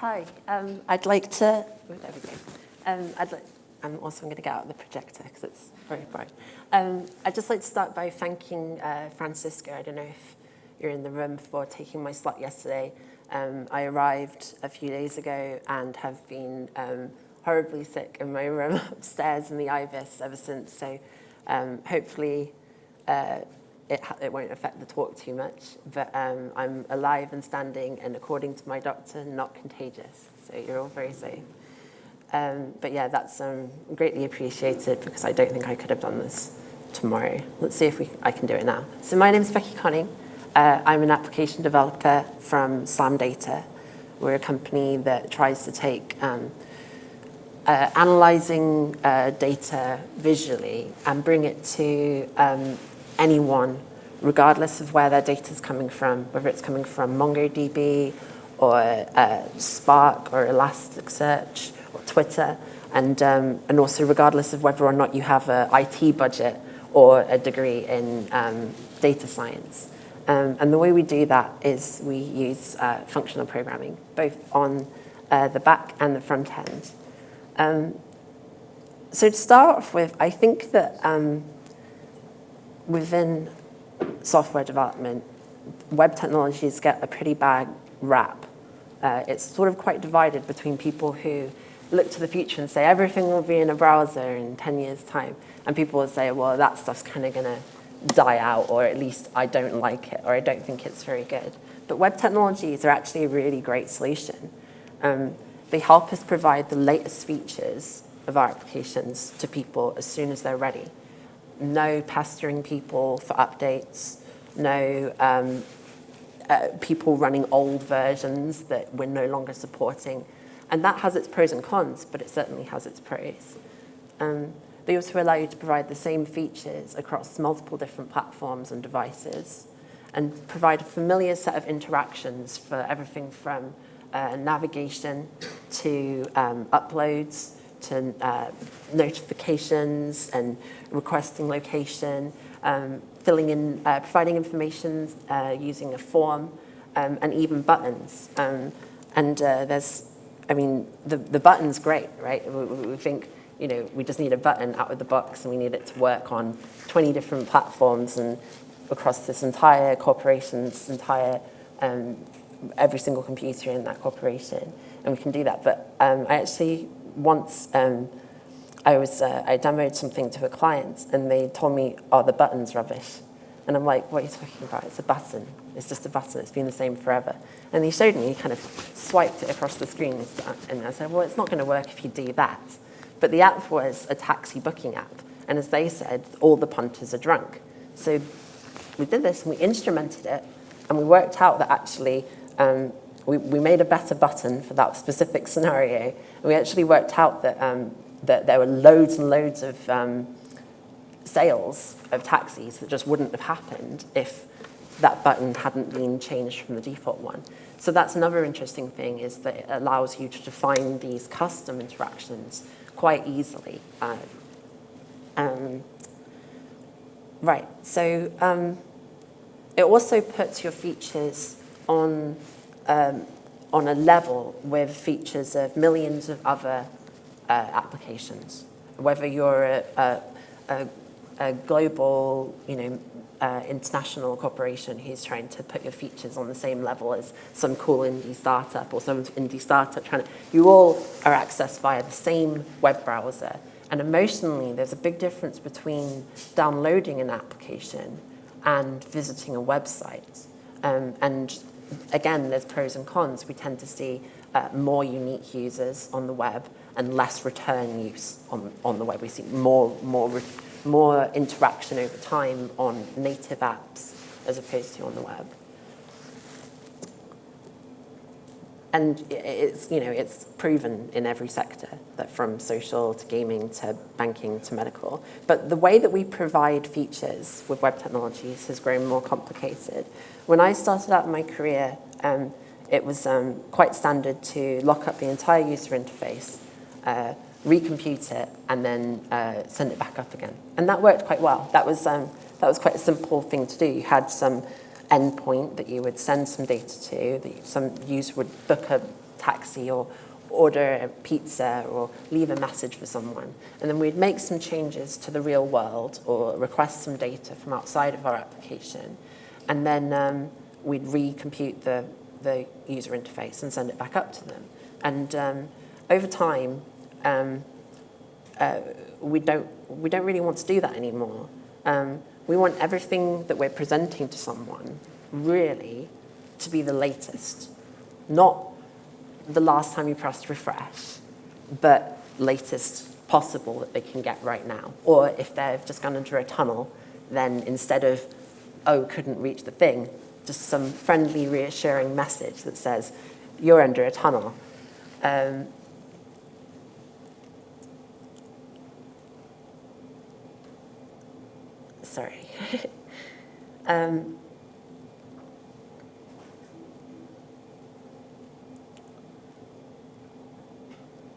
Hi, I'd like to, oh, there we go. I'm also going to get out the projector because it's very bright. I'd just like to start by thanking Francisco. I don't know if you're in the room, for taking my slot yesterday. I arrived a few days ago and have been horribly sick in my room upstairs in the Ibis ever since. So hopefully it won't affect the talk too much. But I'm alive and standing, and according to my doctor, not contagious. So you're all very safe. But yeah, that's greatly appreciated, because I don't think I could have done this tomorrow. Let's see if I can do it now. So my name is Becky Conning. I'm an application developer from Slam Data. We're a company that tries to take analyzing data visually and bring it to anyone, regardless of where their data is coming from, whether it's coming from MongoDB or Spark or Elasticsearch or Twitter, and also regardless of whether or not you have an IT budget or a degree in data science. And the way we do that is we use functional programming, both on the back and the front end. So to start off with, I think that within software development, web technologies get a pretty bad rap. It's sort of quite divided between people who look to the future and say everything will be in a browser in 10 years' time, and people will say, well, that stuff's kind of going to die out, or at least I don't like it, or I don't think it's very good. But web technologies are actually a really great solution. They help us provide the latest features of our applications to people as soon as they're ready. No pestering people for updates, no people running old versions that we're no longer supporting. And that has its pros and cons, but it certainly has its pros. They also allow you to provide the same features across multiple different platforms and devices, and provide a familiar set of interactions for everything from navigation to uploads, to notifications and requesting location, filling in, providing information using a form, and even buttons. The button's great, right? We think, we just need a button out of the box, and we need it to work on 20 different platforms and across this entire corporation's every single computer in that corporation, and we can do that. But I actually once I demoed something to a client, and they told me, "Oh, the button's rubbish," and I'm like, "What are you talking about? It's a button. It's just a button. It's been the same forever." And he showed me. He kind of swiped it across the screen, and I said, "Well, it's not going to work if you do that." But the app was a taxi booking app, and as they said, all the punters are drunk. So we did this, and we instrumented it, and we worked out that actually we made a better button for that specific scenario. And we actually worked out that that there were loads and loads of sales of taxis that just wouldn't have happened if that button hadn't been changed from the default one. So that's another interesting thing, is that it allows you to define these custom interactions quite easily. Right, so it also puts your features on a level with features of millions of other applications. Whether you're a global, international corporation who's trying to put your features on the same level as some cool indie startup, or some indie startup you all are accessed via the same web browser. And emotionally, there's a big difference between downloading an application and visiting a website. And again, there's pros and cons. We tend to see more unique users on the web and less return use on the web. We see more interaction over time on native apps as opposed to on the web. And it's proven in every sector, that from social to gaming to banking to medical. But the way that we provide features with web technologies has grown more complicated. When I started out my career, it was quite standard to lock up the entire user interface, recompute it, and then send it back up again. And that worked quite well. That was quite a simple thing to do. You had some endpoint that you would send some data to, that some user would book a taxi or order a pizza or leave a message for someone. And then we'd make some changes to the real world or request some data from outside of our application. And then we'd recompute the user interface and send it back up to them. And over time, we don't really want to do that anymore. We want everything that we're presenting to someone really to be the latest, not the last time you pressed refresh, but latest possible that they can get right now. Or if they've just gone under a tunnel, then instead of, oh, couldn't reach the thing, just some friendly, reassuring message that says, you're under a tunnel. Sorry.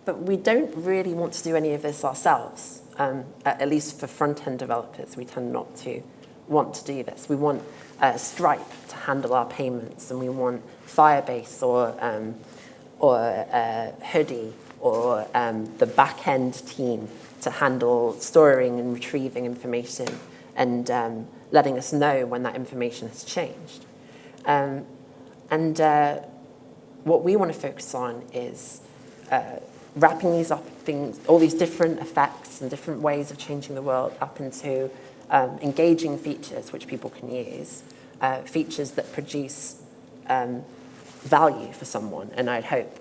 But we don't really want to do any of this ourselves. At least for front-end developers, we tend not to want to do this. We want Stripe to handle our payments, and we want Firebase or Hoodie or the back-end team to handle storing and retrieving information and letting us know when that information has changed. What we want to focus on is wrapping these up things, all these different effects and different ways of changing the world up into engaging features which people can use, features that produce value for someone. And I'd hope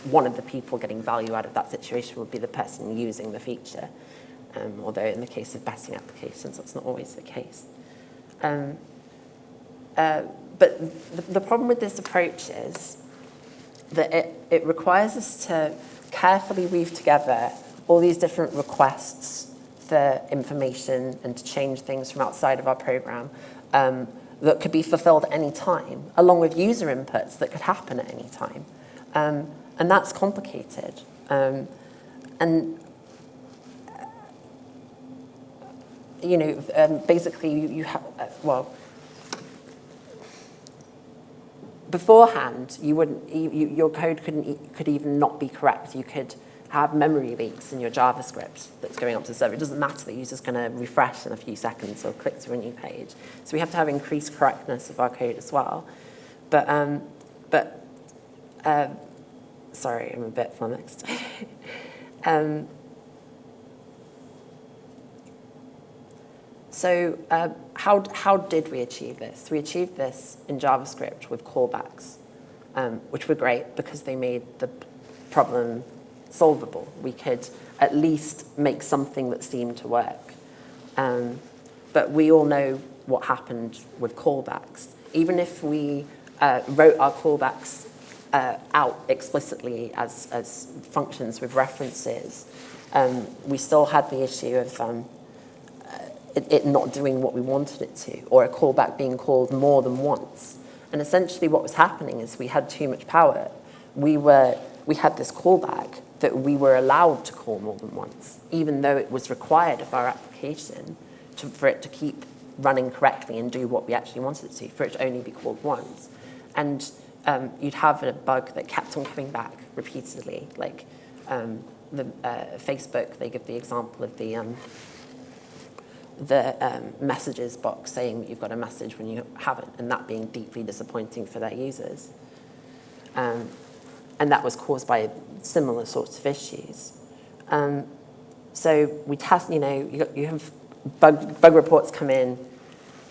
one of the people getting value out of that situation would be the person using the feature, although in the case of betting applications, that's not always the case. But the problem with this approach is that it requires us to carefully weave together all these different requests for information and to change things from outside of our program that could be fulfilled at any time, along with user inputs that could happen at any time. And that's complicated. Basically you have, beforehand, your code could even not be correct. You could have memory leaks in your JavaScript that's going up to the server. It doesn't matter, the user's going to refresh in a few seconds or click to a new page. So we have to have increased correctness of our code as well. Sorry, I'm a bit flummoxed. So how did we achieve this? We achieved this in JavaScript with callbacks, which were great because they made the problem solvable. We could at least make something that seemed to work. But we all know what happened with callbacks. Even if we wrote our callbacks out explicitly as functions with references, we still had the issue of it not doing what we wanted it to, or a callback being called more than once. And essentially what was happening is we had too much power. We had this callback that we were allowed to call more than once, even though it was required of our application for it to keep running correctly and do what we actually wanted it to, for it to only be called once. And you'd have a bug that kept on coming back repeatedly, like Facebook, they give the example of the messages box saying that you've got a message when you haven't, and that being deeply disappointing for their users. And that was caused by similar sorts of issues. So we test, you have bug reports come in,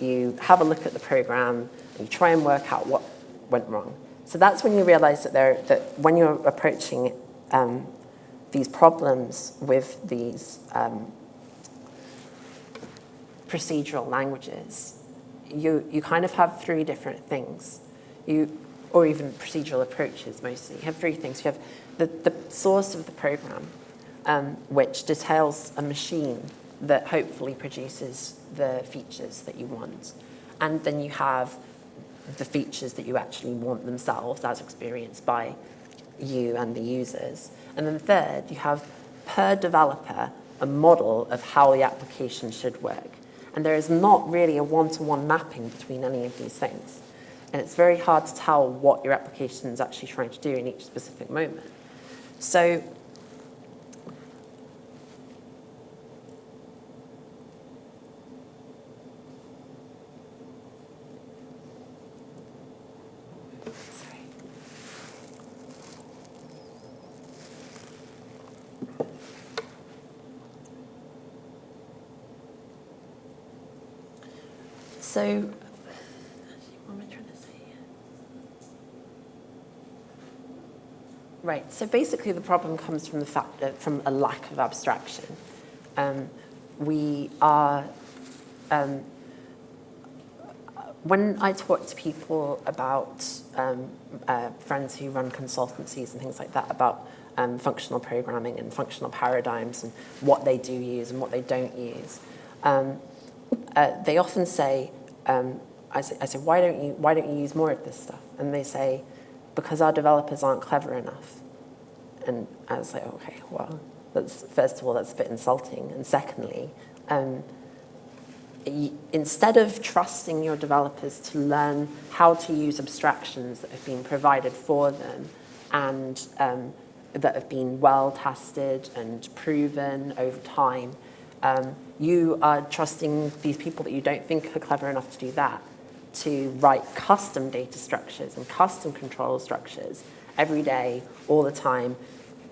you have a look at the program, and you try and work out what went wrong. So that's when you realize that when you're approaching these problems with these procedural languages, you kind of have three different things, or even procedural approaches mostly. You have three things. You have the source of the program, which details a machine that hopefully produces the features that you want. And then you have the features that you actually want themselves as experienced by you and the users. And then third, you have per developer a model of how the application should work. And there is not really a one-to-one mapping between any of these things. And it's very hard to tell what your application is actually trying to do in each specific moment. So So, what am I trying to say here? Right, so basically the problem comes from the fact that from a lack of abstraction. We are, when I talk to people about friends who run consultancies and things like that, about functional programming and functional paradigms and what they do use and what they don't use, they often say, I say, why don't you use more of this stuff? And they say, because our developers aren't clever enough. And I was like, okay, well, first of all, that's a bit insulting. And secondly, instead of trusting your developers to learn how to use abstractions that have been provided for them and that have been well tested and proven over time, you are trusting these people that you don't think are clever enough to do that to write custom data structures and custom control structures every day, all the time,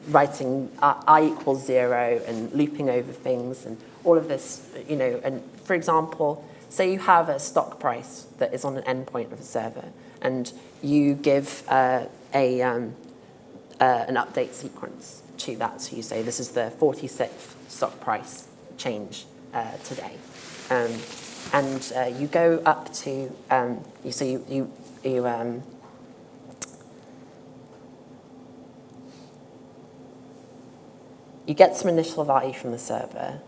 writing I equals 0 and looping over things and all of this, you know. And for example, say you have a stock price that is on an endpoint of a server and you give an update sequence to that. So you say, this is the 46th stock price change today. And you go up to, you get some initial value from the server,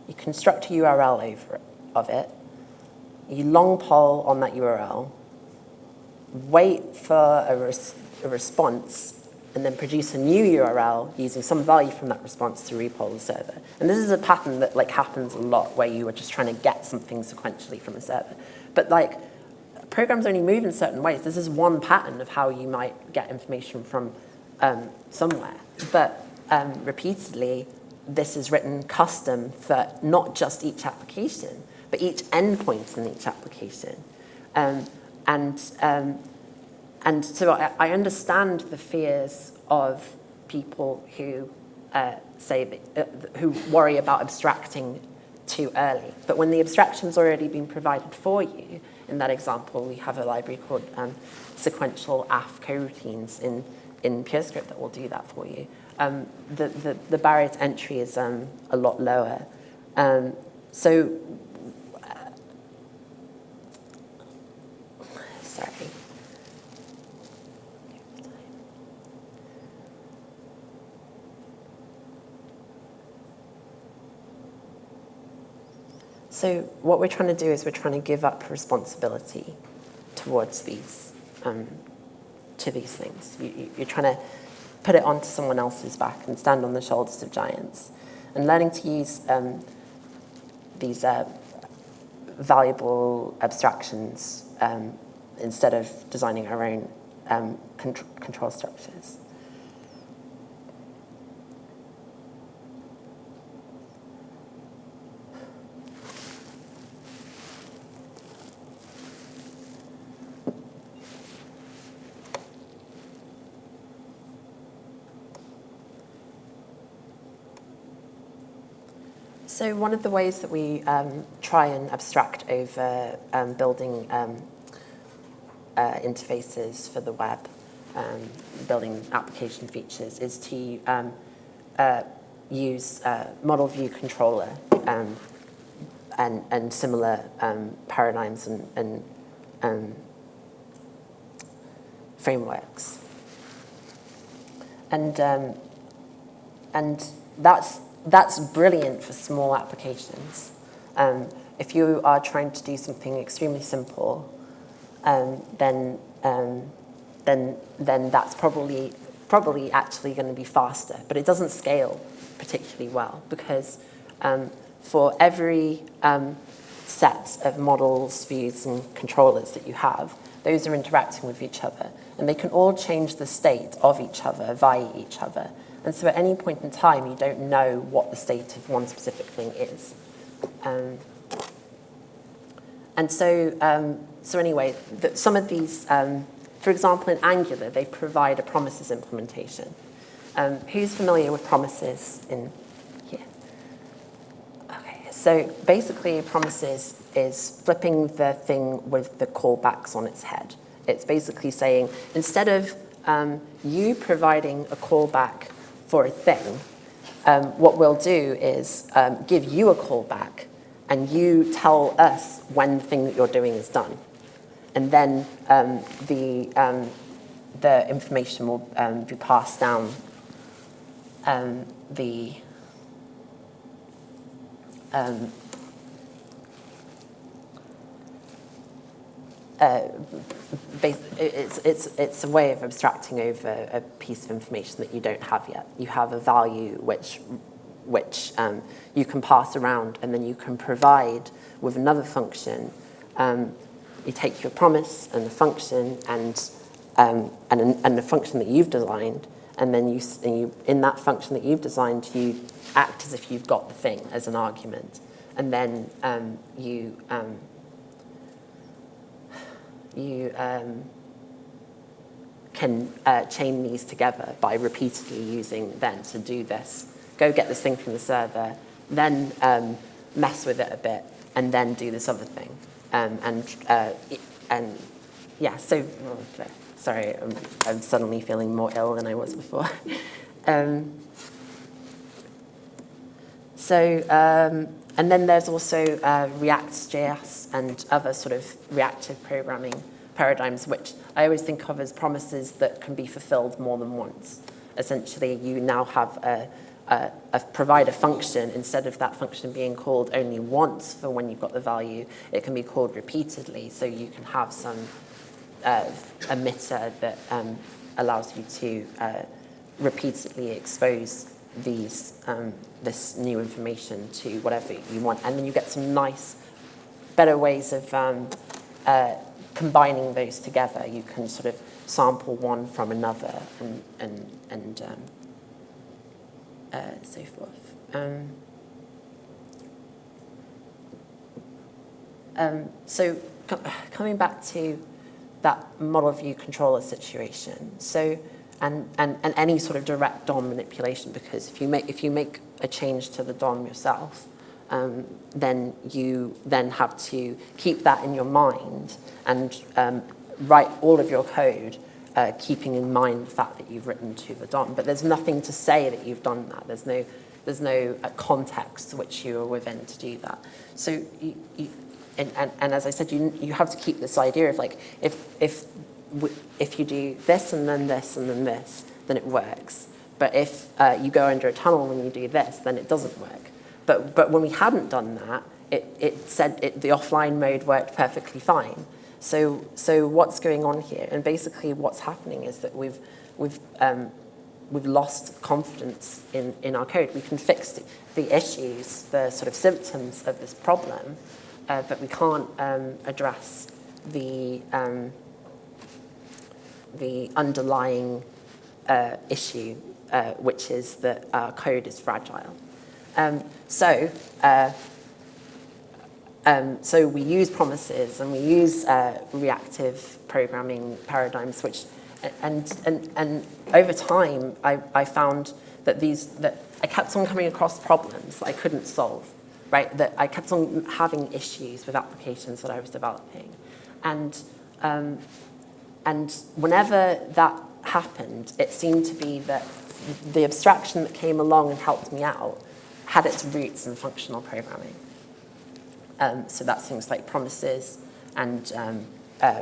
you construct a URL of it, you long poll on that URL, wait for a response, and then produce a new URL using some value from that response to repoll the server. And this is a pattern that happens a lot, where you are just trying to get something sequentially from a server. But programs only move in certain ways. This is one pattern of how you might get information from somewhere. But repeatedly, this is written custom for not just each application, but each endpoint in each application. And so I understand the fears of people who who worry about abstracting too early. But when the abstraction's already been provided for you, in that example, we have a library called sequential AF coroutines in PureScript that will do that for you. The barrier to entry is a lot lower. Sorry. So what we're trying to do is we're trying to give up responsibility towards these, to these things. You're trying to put it onto someone else's back and stand on the shoulders of giants. And learning to use these valuable abstractions instead of designing our own control structures. So one of the ways that we try and abstract over building interfaces for the web, building application features, is to use model view controller and similar paradigms and frameworks. And that's brilliant for small applications. If you are trying to do something extremely simple, then that's probably actually going to be faster. But it doesn't scale particularly well because for every set of models, views, and controllers that you have, those are interacting with each other. And they can all change the state of each other via each other. And so at any point in time, you don't know what the state of one specific thing is. And so, so anyway, some of these, for example, in Angular, they provide a promises implementation. Who's familiar with promises in here? Okay, so basically promises is flipping the thing with the callbacks on its head. It's basically saying, instead of you providing a callback for a thing, what we'll do is give you a callback, and you tell us when the thing that you're doing is done. And then the information will be passed down it's a way of abstracting over a piece of information that you don't have yet. You have a value which you can pass around, and then you can provide with another function. You take your promise and the function and the function that you've designed, and then you in that function that you've designed, you act as if you've got the thing as an argument, and then you can chain these together by repeatedly using then to do this. Go get this thing from the server, then mess with it a bit, and then do this other thing. And yeah, so, sorry, I'm suddenly feeling more ill than I was before. And then there's also React.js and other sort of reactive programming paradigms, which I always think of as promises that can be fulfilled more than once. Essentially, you now have provide a function. Instead of that function being called only once for when you've got the value, it can be called repeatedly, so you can have some emitter that allows you to repeatedly expose this new information to whatever you want. And then you get some nice, better ways of combining those together. You can sort of sample one from another and so forth. So coming back to that model view controller situation. So and any sort of direct DOM manipulation, because if you make a change to the DOM yourself, then you then have to keep that in your mind and write all of your code keeping in mind the fact that you've written to the DOM. But there's nothing to say that you've done that. There's no context which you are within to do that. So and as I said, you have to keep this idea of like if you do this and then this and then this, then it works. But if you go under a tunnel when you do this, then it doesn't work. But when we hadn't done that, it said the offline mode worked perfectly fine. So what's going on here? And basically what's happening is that we've lost confidence in our code. We can fix the issues, the sort of symptoms of this problem, but we can't address the underlying issue, which is that our code is fragile. So we use promises and we use reactive programming paradigms, which and over time I found that I kept on coming across problems that I couldn't solve, right? That I kept on having issues with applications that I was developing, and whenever that happened, it seemed to be that the abstraction that came along and helped me out had its roots in functional programming. So that's things like promises and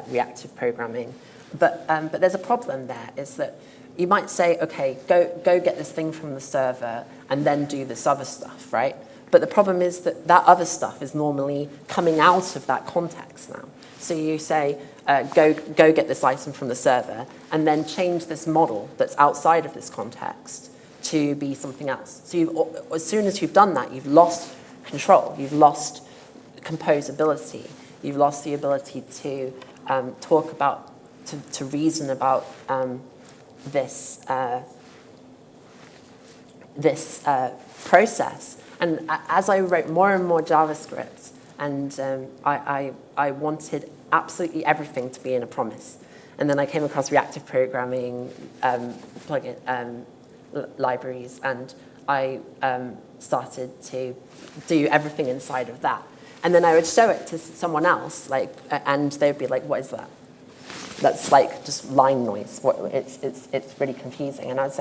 reactive programming. But there's a problem there, is that you might say, okay, go get this thing from the server and then do this other stuff, right? But the problem is that other stuff is normally coming out of that context now. So you say, go get this item from the server and then change this model that's outside of this context to be something else. So as soon as you've done that, you've lost control, you've lost composability, you've lost the ability to talk about, to reason about this process. And as I wrote more and more JavaScript, and I wanted absolutely everything to be in a promise. And then I came across reactive programming plugin libraries, and I started to do everything inside of that. And then I would show it to someone else, and they would be like, "What is that? That's like just line noise. It's really confusing." And I would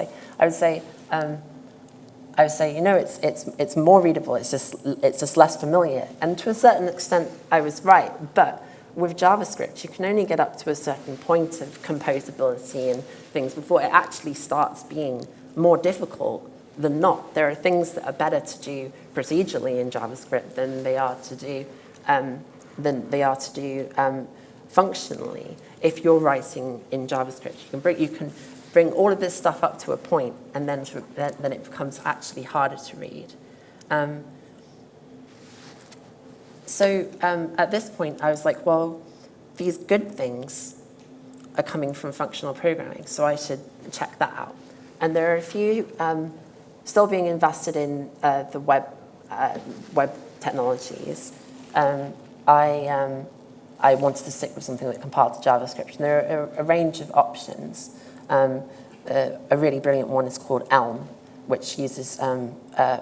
say, you know, it's more readable. It's just less familiar. And to a certain extent, I was right. But with JavaScript, you can only get up to a certain point of composability and things before it actually starts being more difficult than not. There are things that are better to do procedurally in JavaScript than they are to do functionally. If you're writing in JavaScript, you can bring all of this stuff up to a point, and then it becomes actually harder to read. So at this point, I was like, well, these good things are coming from functional programming, so I should check that out. And there are a few still being invested in the web technologies. I wanted to stick with something that compiled to JavaScript. And there are a range of options. A really brilliant one is called Elm, which uses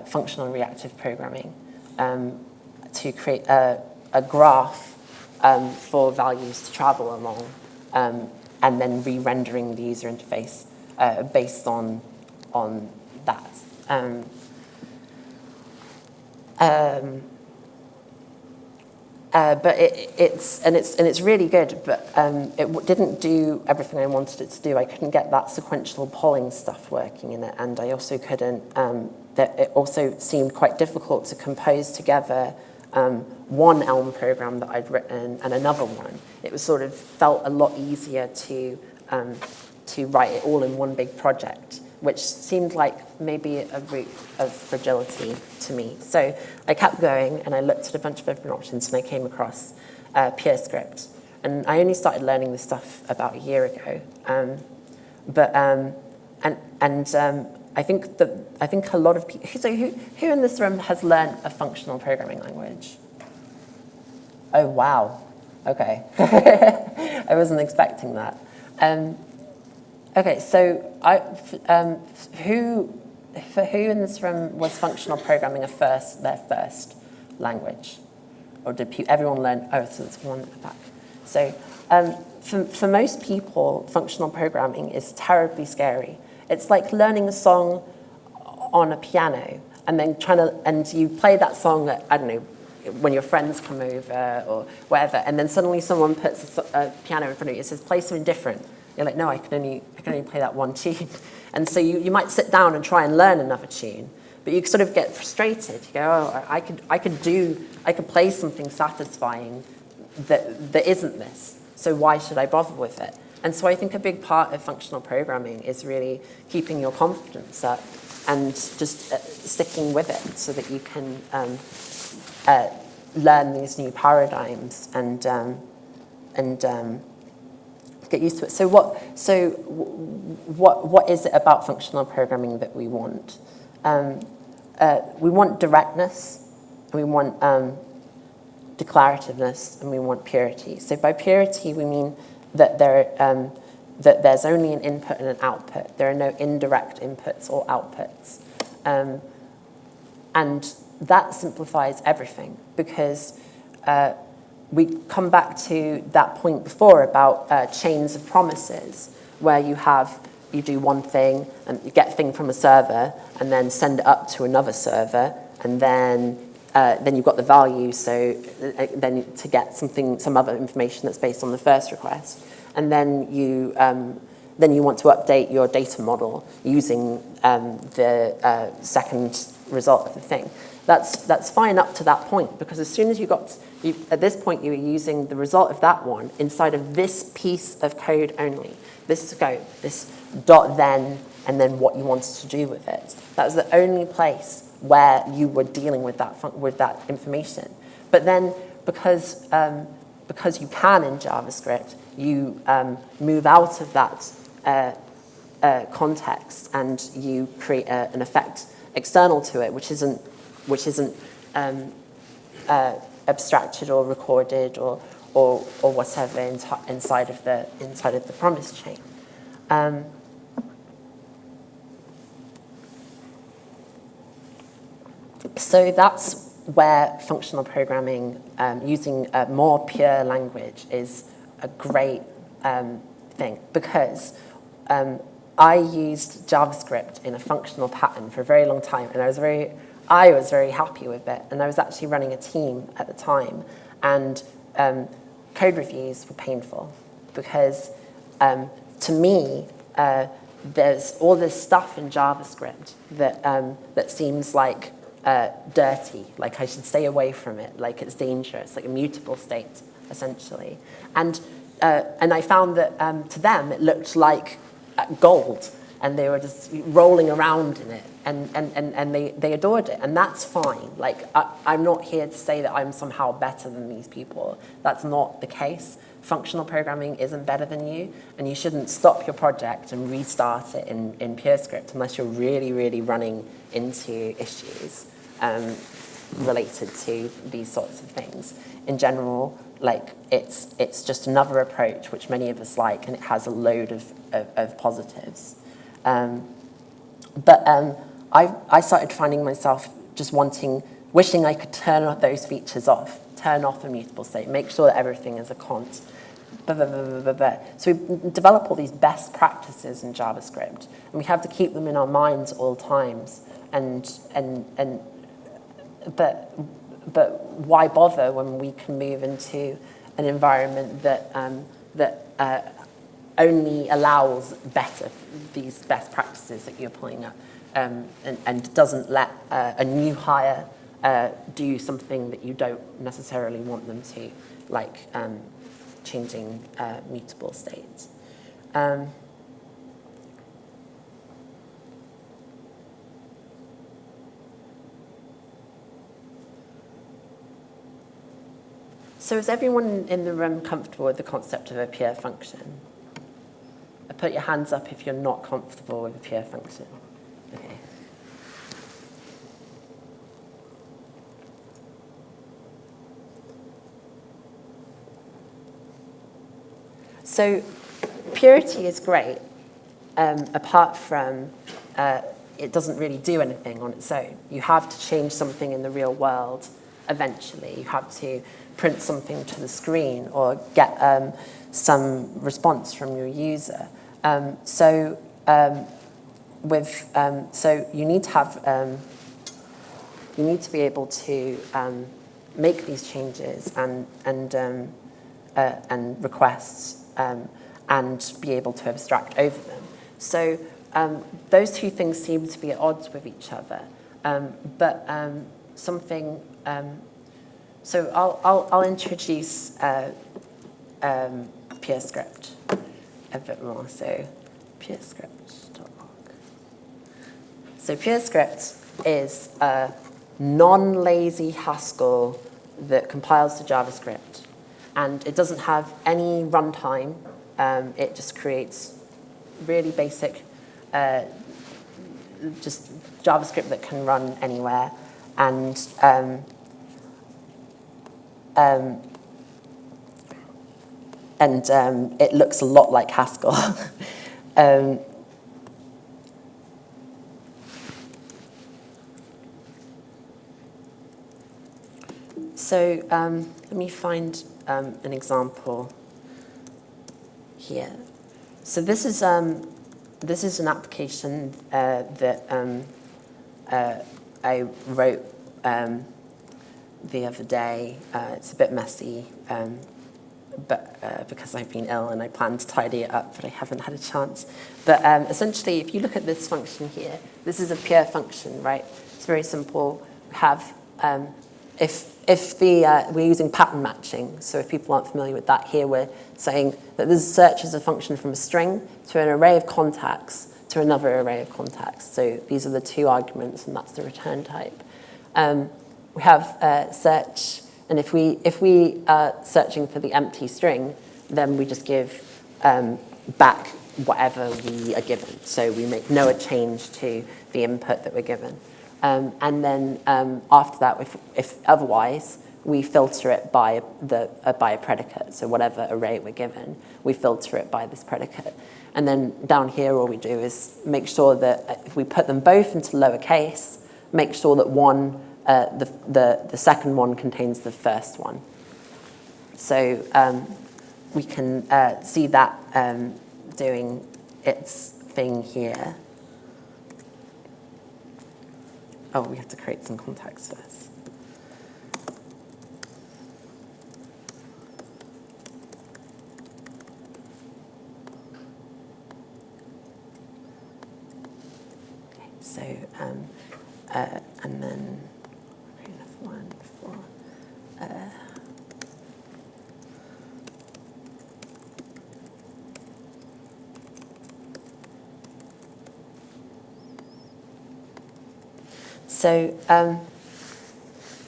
functional reactive programming to create a graph for values to travel along, and then re-rendering the user interface based on that. But it's really good, but it didn't do everything I wanted it to do. I couldn't get that sequential polling stuff working in it, and I also couldn't. It also seemed quite difficult to compose together one Elm program that I'd written and another one. It was sort of felt a lot easier to write it all in one big project, which seemed like maybe a route of fragility to me. So I kept going, and I looked at a bunch of different options, and I came across PureScript. And I only started learning this stuff about a year ago. I think a lot of people. So who in this room has learned a functional programming language? Oh wow, okay. I wasn't expecting that. Okay, so who in this room was functional programming their first language? Or did everyone learn? Oh, so there's one at the back. So for most people, functional programming is terribly scary. It's like learning a song on a piano and then and you play that song at, I don't know, when your friends come over or whatever, and then suddenly someone puts a piano in front of you and says, play something different. You're like, no, I can only play that one tune. And so you might sit down and try and learn another tune, but you sort of get frustrated. You go, oh, I could play something satisfying that isn't this. So why should I bother with it? And so I think a big part of functional programming is really keeping your confidence up and just sticking with it so that you can learn these new paradigms and get used to it. So what is it about functional programming that we want? We want directness, we want declarativeness, and we want purity. So by purity, we mean that that there's only an input and an output. There are no indirect inputs or outputs. And that simplifies everything, because we come back to that point before about chains of promises, where you do one thing and you get a thing from a server and then send it up to another server, and then you've got the value, so then to get some other information that's based on the first request, and then you want to update your data model using the second result of the thing. That's fine up to that point, because as soon as at this point you were using the result of that one inside of this piece of code only, this scope, this dot then, and then what you wanted to do with it. That was the only place where you were dealing with that information. But then, because because you can in JavaScript, you move out of that context and you create an effect external to it, which isn't abstracted or recorded or whatever inside of the promise chain. So that's where functional programming, using a more pure language, is a great thing, because I used JavaScript in a functional pattern for a very long time, and I was very happy with it. And I was actually running a team at the time, and code reviews were painful because, to me, there's all this stuff in JavaScript that seems like dirty, like I should stay away from it, like it's dangerous, like a mutable state, essentially. And I found that to them it looked like gold, and they were just rolling around in it, and they adored it, and that's fine. Like, I'm not here to say that I'm somehow better than these people. That's not the case. Functional programming isn't better than you, and you shouldn't stop your project and restart it in PureScript unless you're really, really running into issues related to these sorts of things. In general, like, it's just another approach which many of us like, and it has a load of positives. But I started finding myself just wishing I could turn those features off, turn off the mutable state, make sure that everything is a const. So we develop all these best practices in JavaScript, and we have to keep them in our minds all times. But why bother when we can move into an environment that only allows these best practices that you're pulling up, and doesn't let a new hire do something that you don't necessarily want them to, like changing mutable states. So is everyone in the room comfortable with the concept of a pure function? Put your hands up if you're not comfortable with a pure function. Okay. So purity is great, apart from it doesn't really do anything on its own. You have to change something in the real world eventually. You have to print something to the screen or get some response from your user. So you need to have you need to be able to make these changes and requests and be able to abstract over them. So those two things seem to be at odds with each other. So I'll introduce PureScript a bit more. So PureScript.org. So PureScript is a non-lazy Haskell that compiles to JavaScript, and it doesn't have any runtime. It just creates really basic, just JavaScript that can run anywhere, and it looks a lot like Haskell. So let me find an example here. So this is an application that I wrote the other day. It's a bit messy, but because I've been ill and I plan to tidy it up, but I haven't had a chance. But essentially, if you look at this function here, this is a pure function, right? It's very simple. We have we're using pattern matching, so if people aren't familiar with that, here we're saying that this search is a function from a string to an array of contacts to another array of contacts. So these are the two arguments, and that's the return type. We have search And if we are searching for the empty string, then we just give back whatever we are given. So we make no change to the input that we're given. And then after that, if otherwise, we filter it by a predicate. So whatever array we're given, we filter it by this predicate. And then down here, all we do is make sure that if we put them both into lowercase, make sure that the second one contains the first one. So we can see that doing its thing here. Oh, we have to create some context first. Okay, so, and then one before.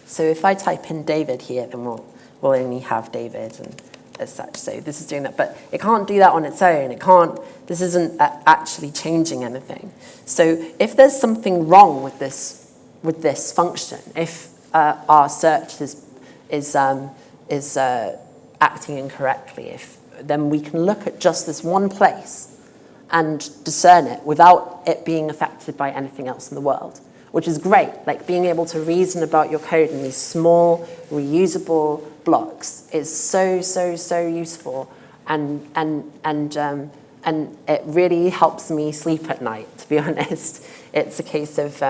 So if I type in David here, then we'll only have David and as such. So this is doing that, but it can't do that on its own. This isn't actually changing anything. So if there's something wrong with this function, if our search is acting incorrectly, then we can look at just this one place and discern it without it being affected by anything else in the world, which is great. Like being able to reason about your code in these small, reusable blocks is so useful, and it really helps me sleep at night. To be honest, it's a case of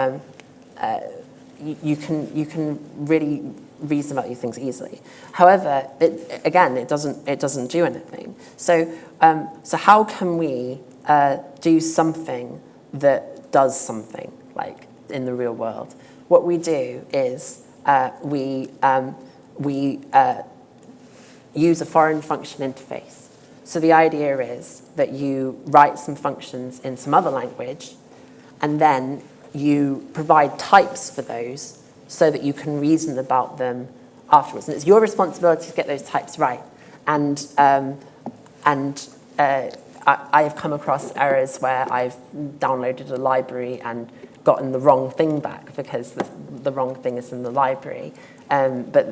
you can really reason about these things easily. However, it doesn't do anything. So how can we do something that does something like in the real world? What we do is we use a foreign function interface. So the idea is that you write some functions in some other language, and then you provide types for those so that you can reason about them afterwards. And it's your responsibility to get those types right. And I have come across errors where I've downloaded a library and gotten the wrong thing back because the wrong thing is in the library. But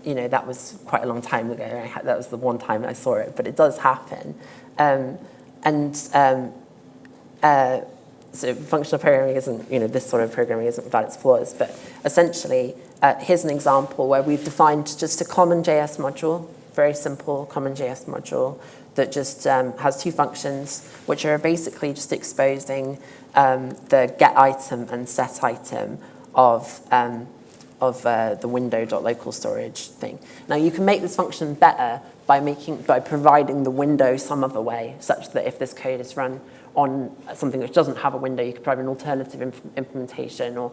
that was quite a long time ago. That was the one time I saw it, but it does happen. So functional programming isn't, this sort of programming isn't without its flaws, but essentially, here's an example where we've defined just a common JS module, very simple common JS module that just has two functions, which are basically just exposing the get item and set item of the window.local storage thing. Now you can make this function better by providing the window some other way, such that if this code is run on something which doesn't have a window, you could provide an alternative implementation or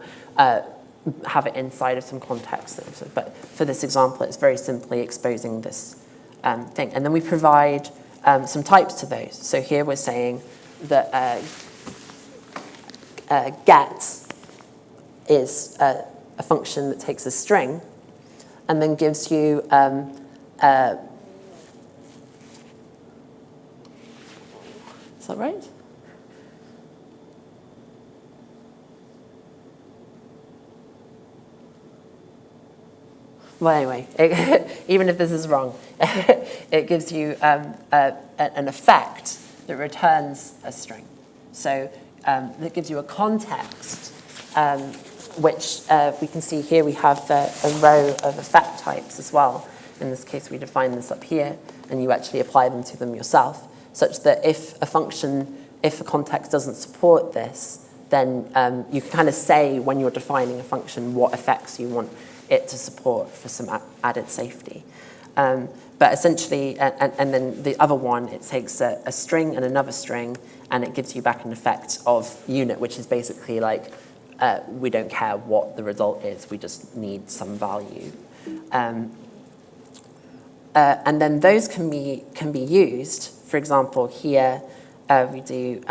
have it inside of some context. But for this example, it's very simply exposing this thing. And then we provide some types to those. So here we're saying that get is a function that takes a string and then gives you is that right? Well, anyway, even if this is wrong, it gives you an effect that returns a string. So that gives you a context, which we can see here we have a row of effect types as well. In this case, we define this up here, and you actually apply them to them yourself, such that if a context doesn't support this, then you can kind of say when you're defining a function what effects you want it to support for some added safety. But essentially, and then the other one, it takes a string and another string, and it gives you back an effect of unit, which is basically like, we don't care what the result is, we just need some value. And then those can be used. For example, here we do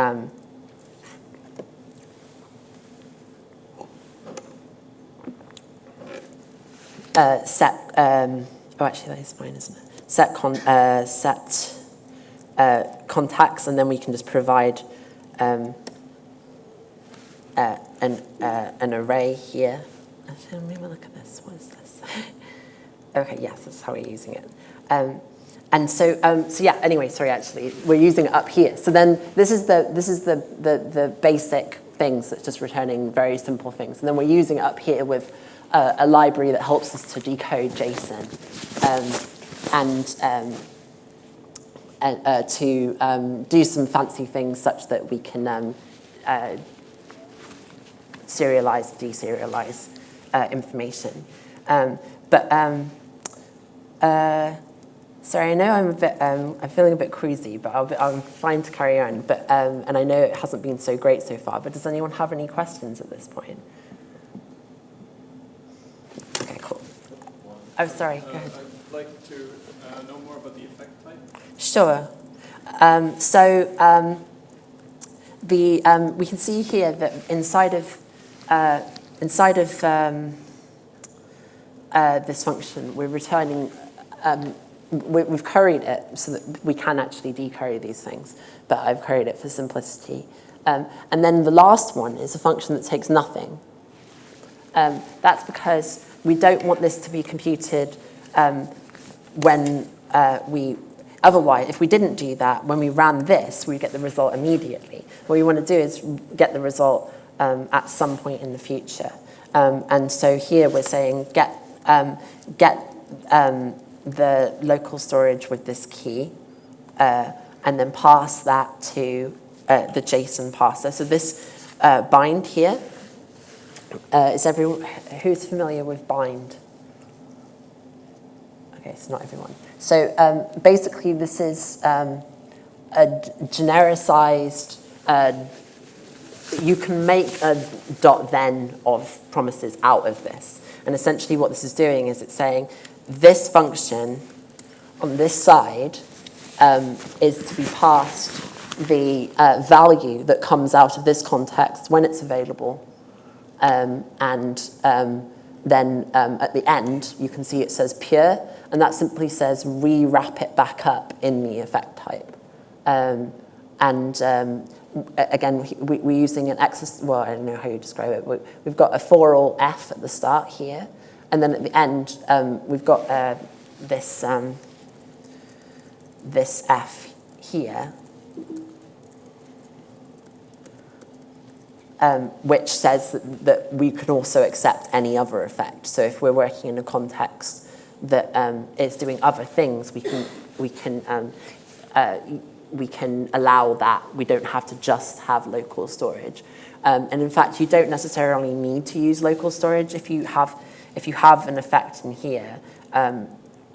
set, oh actually that is fine, isn't it? Set contacts, and then we can just provide an array here. Actually, let me look at this. What is this? Okay, yes, that's how we're using it. And so yeah. Anyway, sorry. Actually, we're using it up here. So then this is the basic things that's just returning very simple things, and then we're using it up here with a library that helps us to decode JSON and to do some fancy things such that we can serialize, deserialize information. Sorry, I know I'm feeling a bit cruisy, but I'm fine to carry on. And I know it hasn't been so great so far. But does anyone have any questions at this point? Okay, cool. Oh, sorry. Go ahead. I'd like to know more about the effect type. Sure. We can see here that inside of this function, we're returning. We've curried it so that we can actually decurry these things, but I've curried it for simplicity. And then the last one is a function that takes nothing. That's because we don't want this to be computed when otherwise, if we didn't do that, when we ran this, we get the result immediately. What we want to do is get the result at some point in the future. And so here we're saying get the local storage with this key, and then pass that to the JSON parser. So this bind here, is everyone, who's familiar with bind? Okay, so not everyone. So basically this is a genericized, you can make a .then of promises out of this. And essentially what this is doing is it's saying, this function on this side is to be passed the value that comes out of this context when it's available. And then at the end, you can see it says pure, and that simply says rewrap it back up in the effect type. Again, we're using an well, I don't know how you describe it. We've got a for all f at the start here. And then at the end, we've got this f here, which says that we can also accept any other effect. So if we're working in a context that is doing other things, we can allow that. We don't have to just have local storage. And in fact, you don't necessarily need to use local storage if you have an effect in here.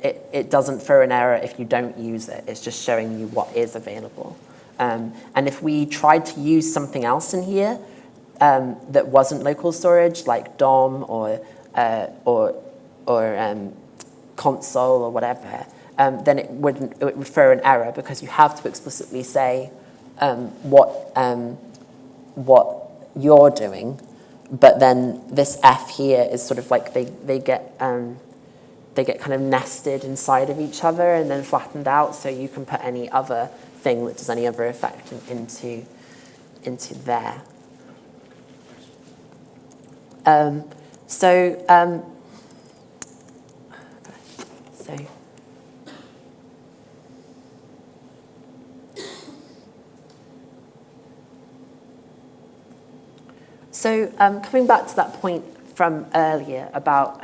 It doesn't throw an error if you don't use it. It's just showing you what is available. And if we tried to use something else in here that wasn't local storage, like DOM or console or whatever, then it would throw an error because you have to explicitly say what you're doing. But then this f here is sort of like they get kind of nested inside of each other and then flattened out, so you can put any other thing that does any other effect into there. So coming back to that point from earlier about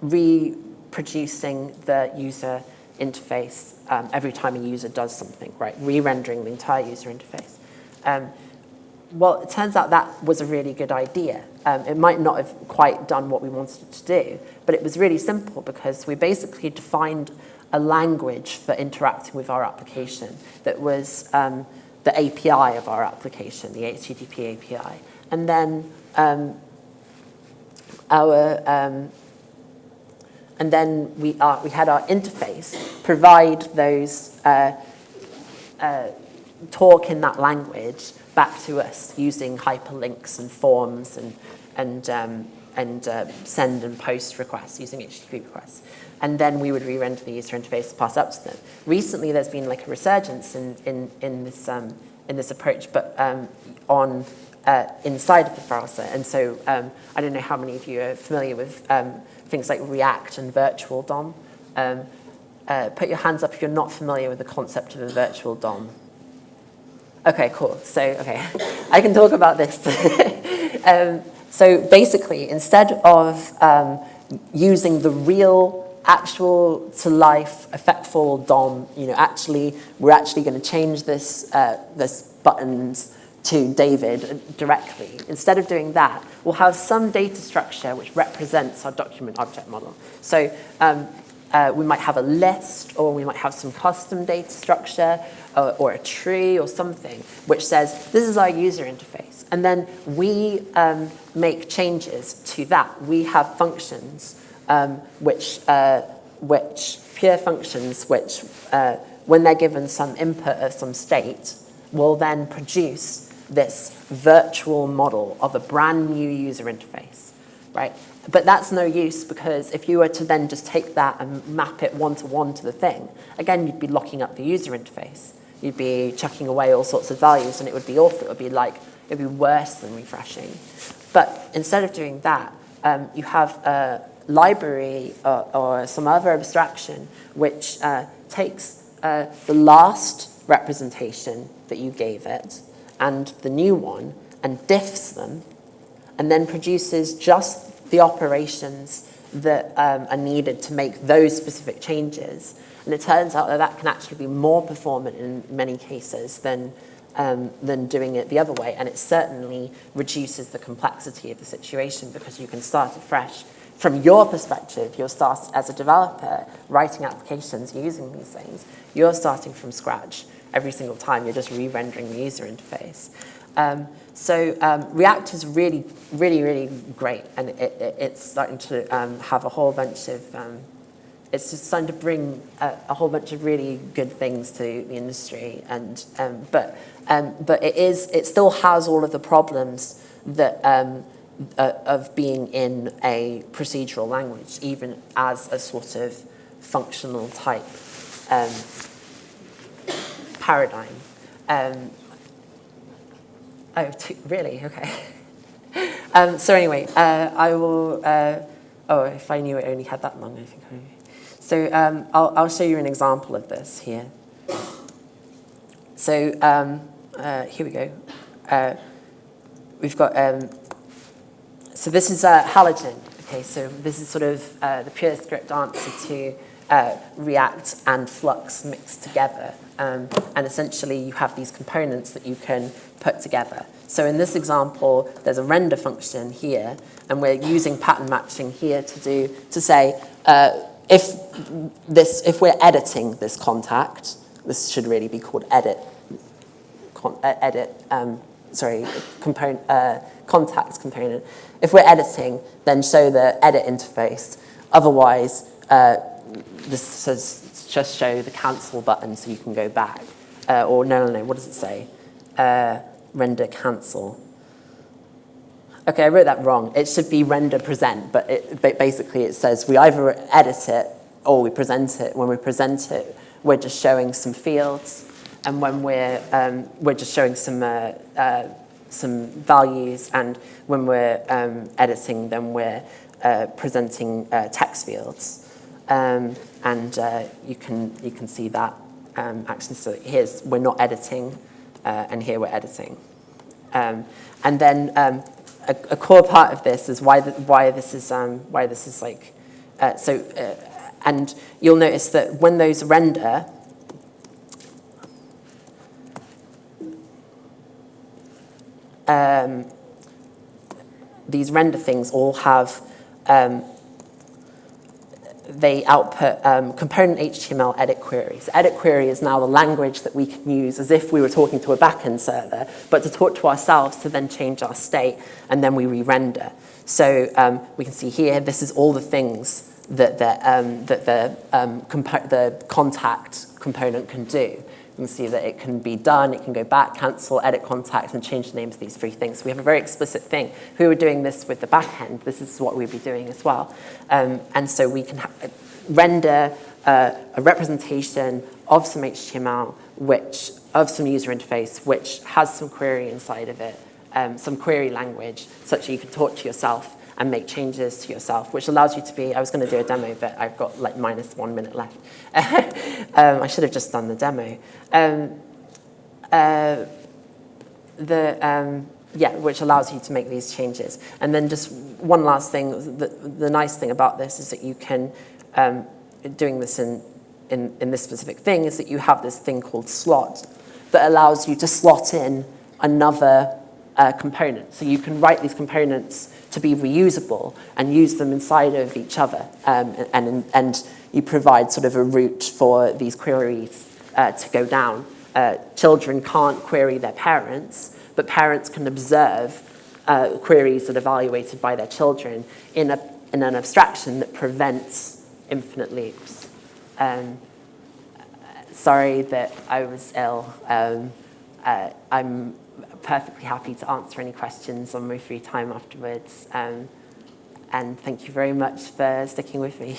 reproducing the user interface every time a user does something, right? Re-rendering the entire user interface. Well, it turns out that was a really good idea. It might not have quite done what we wanted it to do, but it was really simple because we basically defined a language for interacting with our application that was the API of our application, the HTTP API. And then we had our interface provide those talk in that language back to us using hyperlinks and forms and send and post requests using HTTP requests. And then we would re-render the user interface to pass up to them. Recently, there's been like a resurgence in this approach, but inside of the browser. And so I don't know how many of you are familiar with things like React and virtual DOM. Put your hands up if you're not familiar with the concept of a virtual DOM. Okay, cool. So, okay, I can talk about this. So basically, instead of using the real, actual to life, effectful DOM, we're actually going to change this buttons to David directly. Instead of doing that, we'll have some data structure which represents our document object model. So we might have a list, or we might have some custom data structure, or a tree or something, which says, this is our user interface. And then we make changes to that. We have functions, which pure functions, which when they're given some input of some state, will then produce this virtual model of a brand new user interface, right? But that's no use, because if you were to then just take that and map it one-to-one to the thing, again, you'd be locking up the user interface. You'd be chucking away all sorts of values, and it would be awful. It would be worse than refreshing. But instead of doing that, you have a library or some other abstraction which takes the last representation that you gave it and the new one and diffs them, and then produces just the operations that are needed to make those specific changes. And it turns out that that can actually be more performant in many cases than doing it the other way. And it certainly reduces the complexity of the situation, because you can start afresh. From your perspective, you'll start as a developer writing applications using these things. You're starting from scratch every single time. You're just re-rendering the user interface. So React is really, really, really great, and it's starting to have a whole bunch of, it's just starting to bring a whole bunch of really good things to the industry, but it still has all of the problems that of being in a procedural language, even as a sort of functional type paradigm. Really? Okay. So anyway, I will. If I knew it only had that long, I think I. So I'll show you an example of this here. So here we go. We've got. So this is halogen. Okay. So this is sort of the PureScript answer to React and Flux mixed together. And essentially, you have these components that you can put together. So in this example, there's a render function here, and we're using pattern matching here to say if we're editing this contact, this should really be called contact component. If we're editing, then show the edit interface. Otherwise, this says just show the cancel button so you can go back. Or no, what does it say? Render cancel. Okay, I wrote that wrong. It should be render present, but basically it says we either edit it or we present it. When we present it, we're just showing some fields, and when we're just showing some values, and when we're editing, then we're presenting text fields. And you can see that actually. So we're not editing, and here we're editing. And then a core part of this is why this is like and you'll notice that when those render, these render things all have they output component HTML edit queries. Edit query is now the language that we can use as if we were talking to a backend server, but to talk to ourselves to then change our state, and then we re-render. So we can see here, this is all the things that the contact component can do. You can see that it can be done, it can go back, cancel, edit contact, and change the names of these 3 things. So we have a very explicit thing. If we were doing this with the back end, this is what we'd be doing as well. And so we can render a representation of some HTML, of some user interface, which has some query inside of it, some query language, such that you can talk to yourself and make changes to yourself, which allows you to be, I was going to do a demo, but I've got like -1 minute left. I should have just done the demo. Which allows you to make these changes. And then just one last thing, the nice thing about this is that you can, doing this in this specific thing, is that you have this thing called slot that allows you to slot in another component. So you can write these components to be reusable and use them inside of each other. And you provide sort of a route for these queries to go down. Children can't query their parents, but parents can observe queries that are evaluated by their children in an abstraction that prevents infinite loops. Sorry that I was ill. I'm perfectly happy to answer any questions on my free time afterwards. And thank you very much for sticking with me.